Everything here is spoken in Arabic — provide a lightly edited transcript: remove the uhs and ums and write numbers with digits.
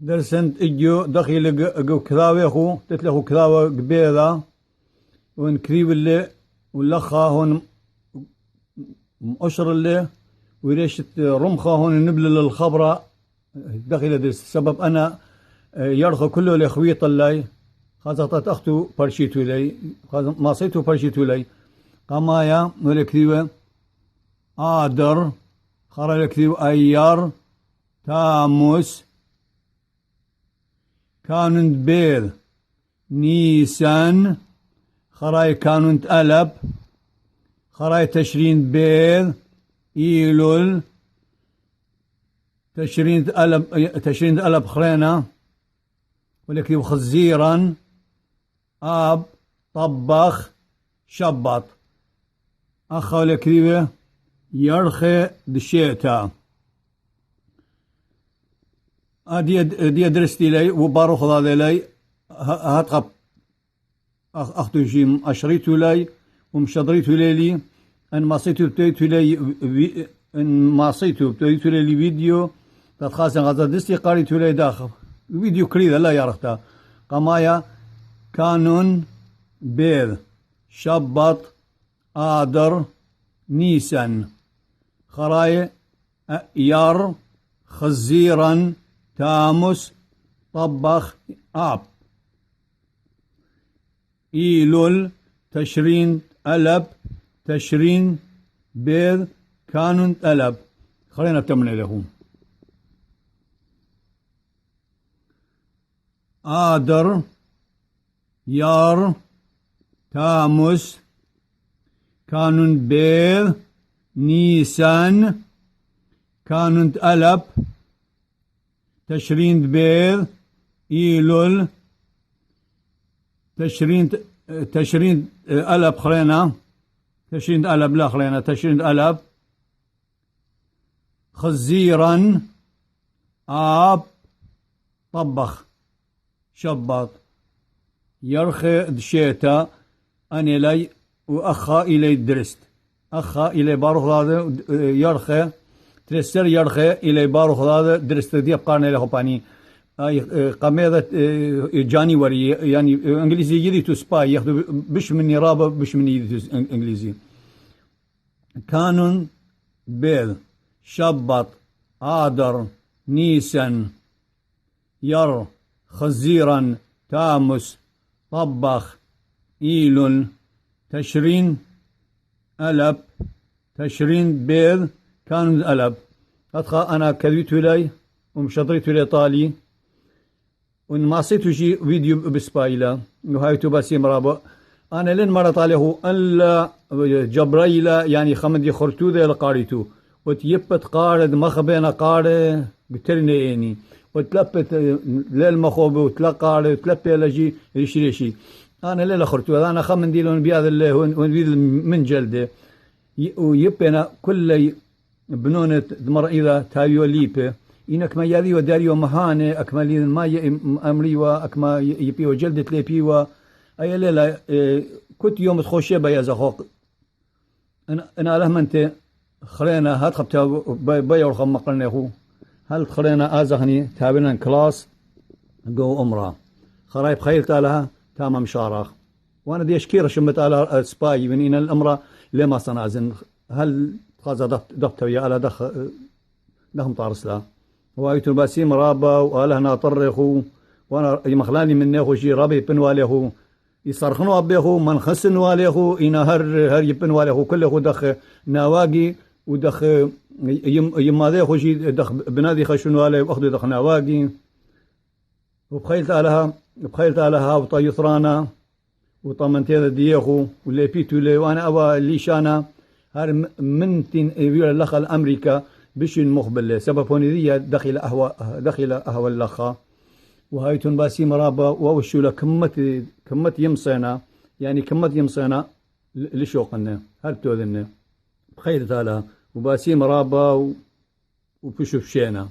درسنت اجو دخيل اجو كذاوي اخو تتلخو كذاوي قبيضة ونكريب اللي واللخا هون مقشر اللي وريشة رمخة هون نبل للخبرة دخيل درس السبب انا يرخى كله لخويط اللي خاصة اختو برشيتو لي ماصيتو برشيتو لي قمايا ولكريبة آدر خرا لكريبة ايار تاموس كانت بيض نيسان خراي كانت ألب خراي تشرين بيض إيلول تشرين ألب خرينا ولكن خزيرا آب طبخ شبط أخا ولكن يرخي دشيتا دي درستي لي وباروخ هذا لي هاتقب اخذ شي اشريتو لي ومشضريتو لي ان ماصيتو بتيتو لي ان ماصيتو بتيتو لي فيديو تتخاصن غزا دستي قاريتو لي داخل فيديو كريده لا يارختا قمايا كانون بيض شبط آدر نيسان خراي يار خزيرا تاموس طبخ آب إيلول تشرين ألب تشرين بيض كانون ألب خلينا نتمنى لهم آدر يار تاموس كانون بيض نيسان كانون ألب تشرين بيض إيلول تشرين ألب خلينا تشرين ألب لا خلينا تشرين ألب خزيرا آب طبخ شبط يرخي دشيتا أني لي وأخا إلي درست أخا إلي باروخ هذا يرخي ترسر يرخي إلي باروخ هذا درست دي بقارني له باني اي قميضة جاني وري يعني انجليزي يدي تو سباي ياخذوا بش مني رابه بش مني يدي انجليزي كانون بيض شبط آدر نيسان ير خزيرا تاموس طبخ إيلون تشرين ألب تشرين بيض كانون ألب أدخل أنا كذبت لي ومشطريت لإيطالي ونماصيتو شي فيديو بسبايلا وهايتو باسيم رابع أنا لين مرت عليه ألا جبريلا يعني خمدي خرتوذة لقاريتو وتيبت قارد مخبينا قارد بترني يعني وتلبت للمخوب وتلقارد وتلبي لجي ريشي أنا ليلة خرتوذة أنا خمن ديلون بياذ الله ونبيذ من جلده ويبنا كل بنونة دمر إذا تايو ليبه إنك ما يذي وداريو مهانة أكملين ما أمريوا أكما يبيو جلدة ليبيوا أي ليلة كنت يوم تخشي بيا زخوق أنا لهم أنت خلينا هات خبتا بيا ورخم مقلنا هو هل خلينا أزغني تابنا كلاس جو أمرا خرايب خيلت لها تمام شارخ وأنا دي أشكير شمت على سباي من إن الأمر لما صنعزن هل خازا ضبط ويا على دخم طارسلا وايتو باسيم رابا وأهلنا طرخو وانا مخلاني من نيخو شي رابي يبن واليخو يصرخنوا ابيخو منخسن واليخو إنا هر يبن واليخو كله دخ نواقي ودخ يماذيخو شي دخ بنادي خشن والي واخذوا دخ نواقي وبخيلت علىها وطيثرانا وطمنتي ديخو واللي بيتو لي وانا ابا ليشانا هر منتين يقول لخ الامريكا بش المخبل سبب هونية دخل أهوى اللخا وهايتون باسيم رابا ووشو له كمت يمصينا يعني كمت يمصينا لشوقنا هل توذنا بخير تالا وباسيم رابا وبشوف شينا